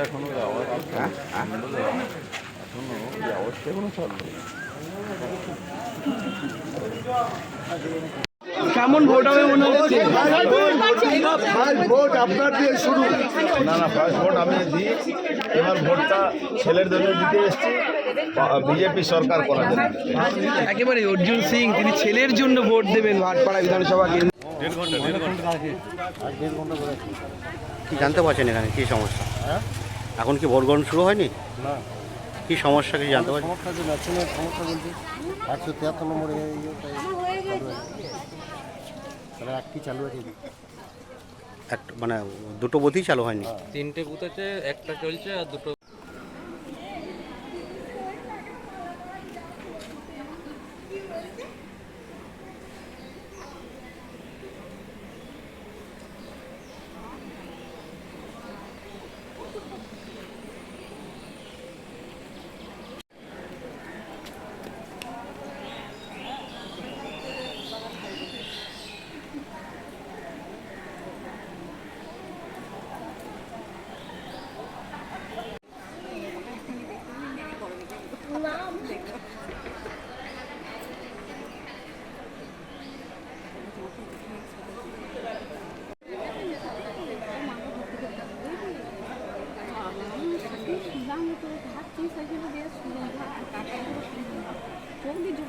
এখনো কেমন ভোট হবে মনে হচ্ছে? ভোট আপনার দিয়ে শুরু। না ফার্স্ট ভোট আমি দিই। এবার ভোটটা ছেলের জন্য দিতে এসেছি বিজেপি সরকার করার জন্য। একেবারে অর্জুন সিং তিনি ছেলের জন্য ভোট দেবেন ভাটপাড়া বিধানসভা কেন্দ্র। কি জানতে পারছেন এখানে কি সমস্যা? এখন কি ভোট গ্রহণ শুরু হয়নি? না, কি সমস্যা কি জানতে পারছেন? সমস্যা যে ম্যাচিনের সমস্যা বলছি 173 নম্বরে তাহলে একটি চালু আছে। একটা মানে দুটো বুথই চালু হয়নি? 3টে বুথ আছে, একটা চলছে আর দুটো।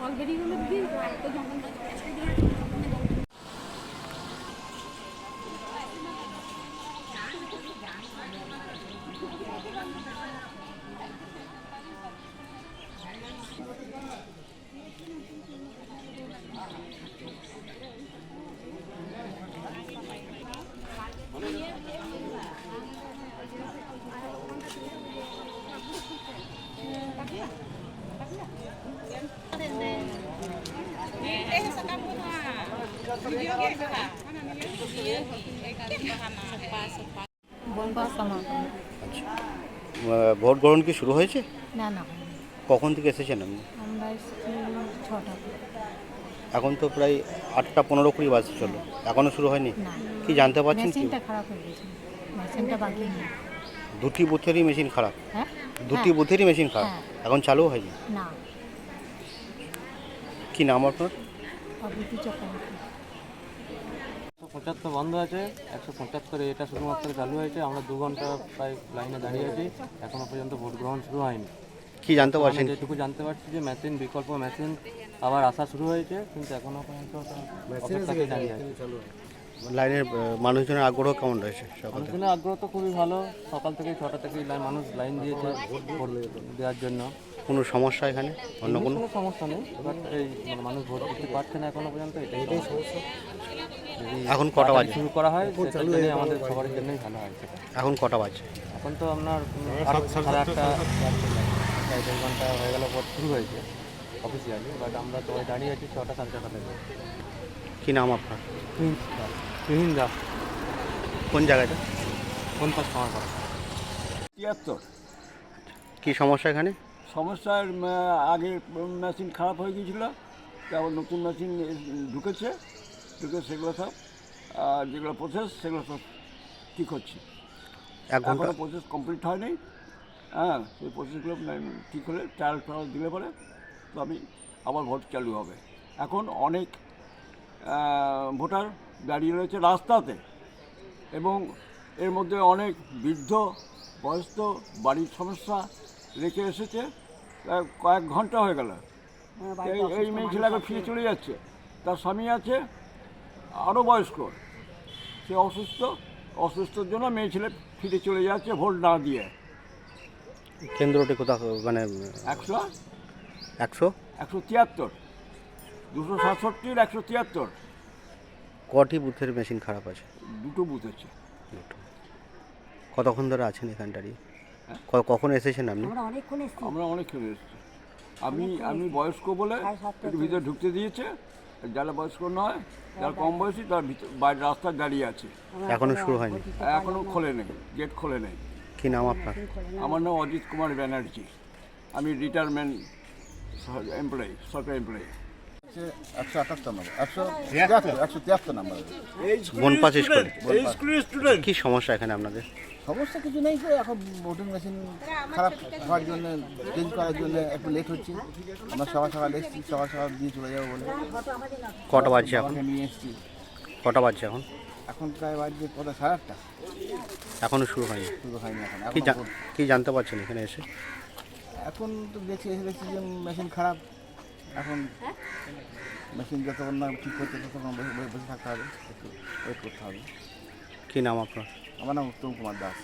জল বেরিয়ে গেলে ভোট গ্রহণ কি শুরু হয়েছে? না না, কখন থেকে এসেছেন আপনি? আমরা 6টা। এখন তো প্রায় 8টা 15-20 বাজে চলো, এখনও শুরু হয়নি? না, কি জানতে পারছেন? কি মেশিনটা খারাপ হয়ে গেছে, মেশিনটা বাকি নেই। দুটি বুথেরই মেশিন খারাপ? হ্যাঁ, দুটি বুথেরই মেশিন খারাপ, এখন চালু হয়নি? না। কি নাম আপনার? অভিতি চক্রবর্তী। 175 বন্ধ আছে, 175 এটা শুধুমাত্র চালু হয়েছে। আমরা 2 ঘন্টা প্রায় লাইনে দাঁড়িয়ে আছি, এখনো পর্যন্ত ভোট গ্রহণ শুরু হয়নি। কি জানতে পারছেন? যেটুকু জানতে পারছি যে মেশিন, বিকল্প মেশিন আবার আসা শুরু হয়েছে, কিন্তু এখনো পর্যন্ত অপেক্ষাতে দাঁড়িয়ে আছে। লাইনের মানুষজনের আগ্রহ কেমন রয়েছে? মানুষজনের আগ্রহ তো খুবই ভালো, সকাল থেকে 6টা থেকেই মানুষ লাইন দিয়েছে ভোট দেওয়ার জন্য। কোনো সমস্যা এখানে? অন্য কোনো সমস্যা নেই, বাট এই মানুষ ভোট দিতে পারছে না এখনো পর্যন্ত, এটাই সমস্যা। এখন কটা বাজে? শুরু করা হয় সেটার জন্য আমাদের সবার জন্যই ভালো হয়। এখন কটা বাজে? এখন তো আপনার 8:30, 1.5 ঘন্টা হয়ে গেল ভোট শুরু হয়েছে অফিসিয়ালি, বাট আমরা সবাই দাঁড়িয়ে আছি 6টা 6:30 থেকে। কি নাম আপনার? তুহিন দা। কোন জায়গাটা? কোন পাশ খাওয়ার পর 73 কি সমস্যা এখানে? সমস্যার আগে মেশিন খারাপ হয়ে গিয়েছিল, তারপর নতুন মেশিন ঢুকে সেগুলো সব যেগুলো প্রসেস সেগুলো সব ঠিক হচ্ছে। এখনও প্রসেস কমপ্লিট হয়নি। হ্যাঁ, সেই প্রসেসগুলো ঠিক হলে ট্রায়াল দিলে পরে তো আমি আবার ভোট চালু হবে। এখন অনেক ভোটার দাঁড়িয়ে রয়েছে রাস্তাতে, এবং এর মধ্যে অনেক বৃদ্ধ বয়স্ক বাড়ির সমস্যা রেখে এসেছে। কয়েক ঘন্টা হয়ে গেল, এই মেয়ে ছেলেকে ফিরে চলে যাচ্ছে। তার স্বামী আছে আরও বয়স্ক, সে অসুস্থর জন্য মেয়ে ছেলে ফিরে চলে যাচ্ছে ভোট না দিয়ে। কেন্দ্রটি কোথাও মানে 173 267 173। কটি বুথের মেশিন খারাপ আছে? দুটো বুথ আছে। কতক্ষণ ধরে আছেন এখানে দাঁড়িয়ে? কখন এসেছেন আপনি? আমরা অনেকক্ষণ এসেছি। আমি বয়স্ক বলে একটু ভিতরে ঢুকতে দিয়েছে, যারা বয়স্ক নয়, যারা কম বয়সী তার বাইরে রাস্তায় দাঁড়িয়ে আছে। এখনো শুরু হয়নি? এখনও খোলে নেই, গেট খোলে নেই। কি নাম আপনার? আমার নাম অজিত কুমার ব্যানার্জি, আমি রিটায়ারমেন্ট এমপ্লয়ি, সরকারি এমপ্লয়ি। 178 নম্বর, 173 নম্বর। বনপাস স্কুল। এই স্কুলের স্টুডেন্ট। কি সমস্যা এখানে আপনাদের? সমস্যা কিছু নেই, তো এখন ভোটিং মেশিন খারাপ হওয়ার জন্য, চেঞ্জ করার জন্য একটু লেট হচ্ছে। আমরা সকাল সকাল এসেছি, সকাল সকাল দিয়ে চলে যাবো বলে কটা বাজছে এখন? আমাকে নিয়ে এসেছি। কটা বাজছে এখন? এখন প্রায় বাজছে 8:30। এখনো শুরু হয়নি। শুরু হয়নি এখন। কি এখন কি জানতে পারছেন এখানে এসে? এখন তো এসে দেখছি যে মেশিন খারাপ। এখন মেশিন যতক্ষণ না ঠিক করতে ততক্ষণ বসে থাকতে হবে, একটু ওয়েট করতে হবে। কি নাম আপনার? আমার নাম উত্তম কুমার দাস।